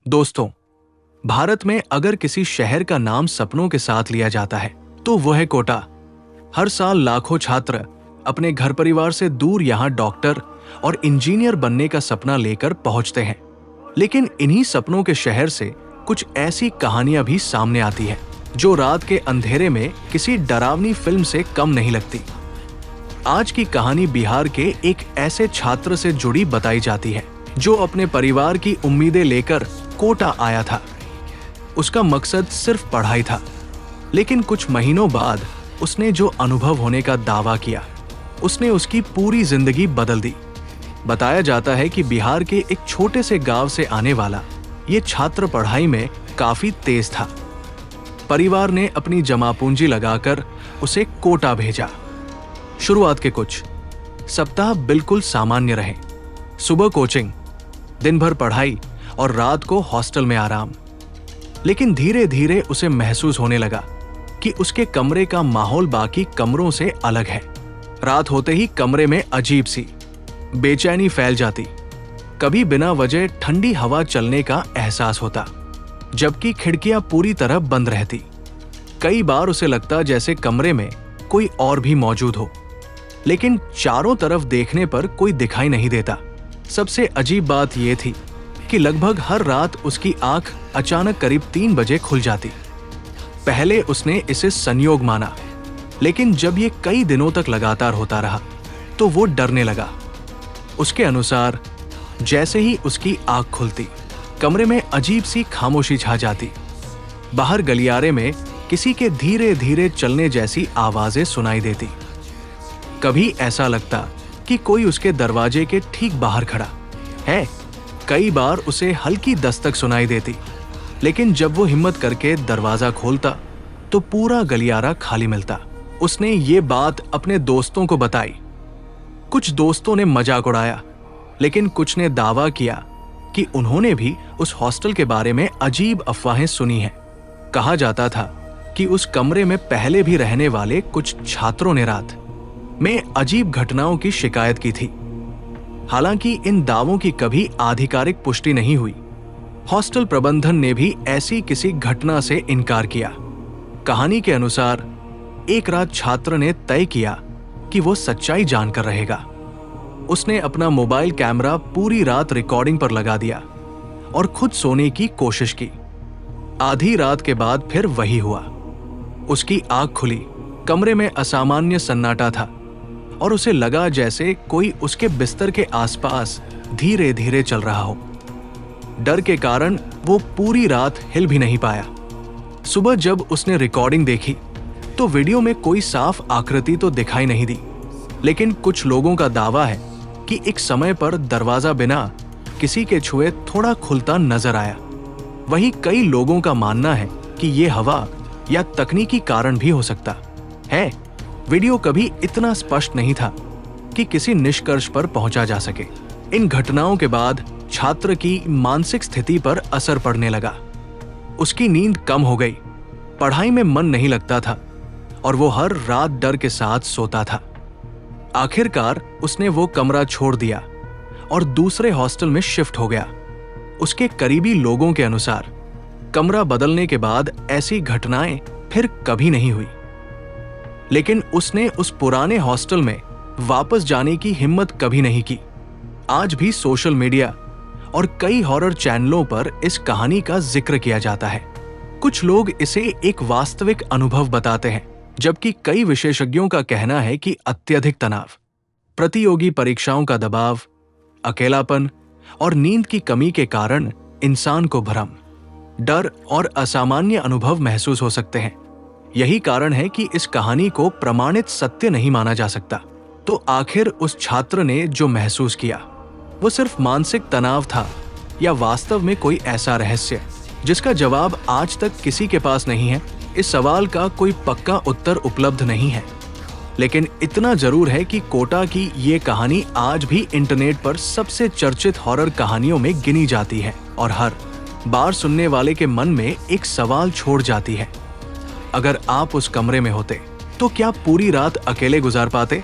दोस्तों, भारत में अगर किसी शहर का नाम सपनों के साथ लिया जाता है तो वो है कोटा। हर साल लाखों छात्र अपने घर परिवार से दूर यहाँ डॉक्टर और इंजीनियर बनने का सपना लेकर पहुंचते हैं। लेकिन इन्हीं सपनों के शहर से कुछ ऐसी कहानियां भी सामने आती है जो रात के अंधेरे में किसी डरावनी फिल्म से कम नहीं लगती। आज की कहानी बिहार के एक ऐसे छात्र से जुड़ी बताई जाती है जो अपने परिवार की उम्मीदें लेकर कोटा आया था। उसका मकसद सिर्फ पढ़ाई था, लेकिन कुछ महीनों बाद उसने जो अनुभव होने का दावा किया, उसने उसकी पूरी जिंदगी बदल दी। बताया जाता है कि बिहार के एक छोटे से गांव से आने वाला ये छात्र पढ़ाई में काफी तेज था। परिवार ने अपनी जमा पूंजी लगाकर उसे कोटा भेजा। शुरुआत के कुछ सप्ताह बिल्कुल सामान्य रहे। सुबह कोचिंग, दिन भर पढ़ाई और रात को हॉस्टल में आराम। लेकिन धीरे धीरे उसे महसूस होने लगा कि उसके कमरे का माहौल बाकी कमरों से अलग है। रात होते ही कमरे में अजीब सी बेचैनी फैल जाती। कभी बिना वजह ठंडी हवा चलने का एहसास होता, जबकि खिड़कियां पूरी तरह बंद रहती। कई बार उसे लगता जैसे कमरे में कोई और भी मौजूद हो, लेकिन चारों तरफ देखने पर कोई दिखाई नहीं देता। सबसे अजीब बात यह थी कि लगभग हर रात उसकी आंख अचानक करीब 3 बजे खुल जाती। पहले उसने इसे संयोग माना, लेकिन जब ये कई दिनों तक लगातार होता रहा तो वो डरने लगा। उसके अनुसार जैसे ही उसकी आंख खुलती, कमरे में अजीब सी खामोशी छा जाती। बाहर गलियारे में किसी के धीरे धीरे चलने जैसी आवाजें सुनाई देती। कभी ऐसा लगता कि कोई उसके दरवाजे के ठीक बाहर खड़ा है। कई बार उसे हल्की दस्तक सुनाई देती, लेकिन जब वो हिम्मत करके दरवाजा खोलता तो पूरा गलियारा खाली मिलता। उसने ये बात अपने दोस्तों को बताई। कुछ दोस्तों ने मजाक उड़ाया, लेकिन कुछ ने दावा किया कि उन्होंने भी उस हॉस्टल के बारे में अजीब अफवाहें सुनी हैं। कहा जाता था कि उस कमरे में पहले भी रहने वाले कुछ छात्रों ने रात में अजीब घटनाओं की शिकायत की थी। हालांकि इन दावों की कभी आधिकारिक पुष्टि नहीं हुई। हॉस्टल प्रबंधन ने भी ऐसी किसी घटना से इनकार किया। कहानी के अनुसार एक रात छात्र ने तय किया कि वो सच्चाई जानकर रहेगा। उसने अपना मोबाइल कैमरा पूरी रात रिकॉर्डिंग पर लगा दिया और खुद सोने की कोशिश की। आधी रात के बाद फिर वही हुआ। उसकी आंख खुली, कमरे में असामान्य सन्नाटा था और उसे लगा जैसे कोई उसके बिस्तर के आसपास धीरे धीरे चल रहा हो। डर के कारण वो पूरी रात हिल भी नहीं पाया। सुबह जब उसने रिकॉर्डिंग देखी तो वीडियो में कोई साफ आकृति तो दिखाई नहीं दी, लेकिन कुछ लोगों का दावा है कि एक समय पर दरवाजा बिना किसी के छुए थोड़ा खुलता नजर आया। वहीं कई लोगों का मानना है कि ये हवा या तकनीकी कारण भी हो सकता है। वीडियो कभी इतना स्पष्ट नहीं था कि किसी निष्कर्ष पर पहुंचा जा सके। इन घटनाओं के बाद छात्र की मानसिक स्थिति पर असर पड़ने लगा। उसकी नींद कम हो गई, पढ़ाई में मन नहीं लगता था और वो हर रात डर के साथ सोता था। आखिरकार उसने वो कमरा छोड़ दिया और दूसरे हॉस्टल में शिफ्ट हो गया। उसके करीबी लोगों के अनुसार कमरा बदलने के बाद ऐसी घटनाएं फिर कभी नहीं हुई। लेकिन उसने उस पुराने हॉस्टल में वापस जाने की हिम्मत कभी नहीं की। आज भी सोशल मीडिया और कई हॉरर चैनलों पर इस कहानी का जिक्र किया जाता है। कुछ लोग इसे एक वास्तविक अनुभव बताते हैं, जबकि कई विशेषज्ञों का कहना है कि अत्यधिक तनाव, प्रतियोगी परीक्षाओं का दबाव, अकेलापन और नींद की कमी के कारण इंसान को भ्रम, डर और असामान्य अनुभव महसूस हो सकते हैं। यही कारण है कि इस कहानी को प्रमाणित सत्य नहीं माना जा सकता। तो आखिर उस छात्र ने जो महसूस किया, वो सिर्फ मानसिक तनाव था या वास्तव में कोई ऐसा रहस्य जिसका जवाब आज तक किसी के पास नहीं है? इस सवाल का कोई पक्का उत्तर उपलब्ध नहीं है, लेकिन इतना जरूर है कि कोटा की ये कहानी आज भी इंटरनेट पर सबसे चर्चित हॉरर कहानियों में गिनी जाती है और हर बार सुनने वाले के मन में एक सवाल छोड़ जाती है। अगर आप उस कमरे में होते तो क्या पूरी रात अकेले गुजार पाते?